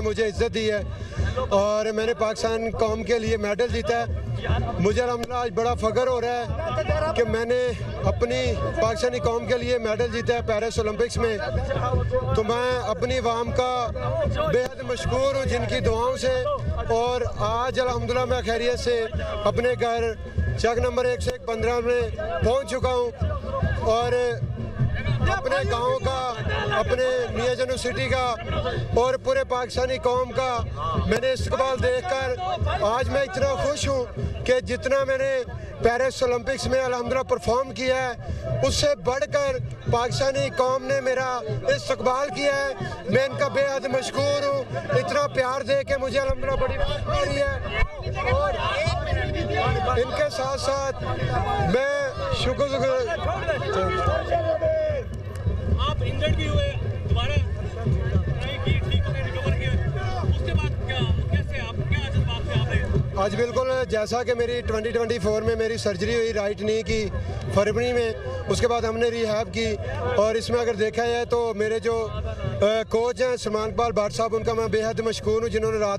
मुझे इज्जत दी है और मैंने पाकिस्तान कौम के लिए मेडल जीता है। मुझे अल्हम्दुलिल्लाह आज बड़ा फ़ख्र हो रहा है कि मैंने अपनी पाकिस्तानी कौम के लिए मेडल जीता है पेरिस ओलंपिक्स में। तो मैं अपनी अवाम का बेहद मशकूर हूँ जिनकी दुआओं से, और आज अल्हम्दुलिल्लाह मैं खैरियत से अपने घर चक नंबर 115 में पहुँच चुका हूँ और अपने गांव का, अपने मियां जनू सिटी का और पूरे पाकिस्तानी कौम का मैंने इस्तकबाल देखकर आज मैं इतना खुश हूं कि जितना मैंने पेरिस ओलंपिक्स में अल्हम्दुलिल्लाह परफॉर्म किया है उससे बढ़कर पाकिस्तानी कौम ने मेरा इस्तकबाल किया है। मैं इनका बेहद मशकूर हूँ, इतना प्यार दे के मुझे अल्हम्दुलिल्लाह बड़ी खुशी हो रही है। और इनके साथ साथ मैं शुक्र आप इंजर्ड भी हुए, दोबारा ठीक हो गए, रिकवर किए, उसके बाद कैसे आप क्या जज्बात थे आपने? आज बिल्कुल जैसा कि मेरी 2024 में मेरी सर्जरी हुई राइट नी की फरवरी में, उसके बाद हमने रिहैब की और इसमें अगर देखा जाए तो मेरे जो कोच हैं सलमान इकबाल भट्ट साहब, उनका मैं बेहद मशकूर हूँ जिन्होंने रात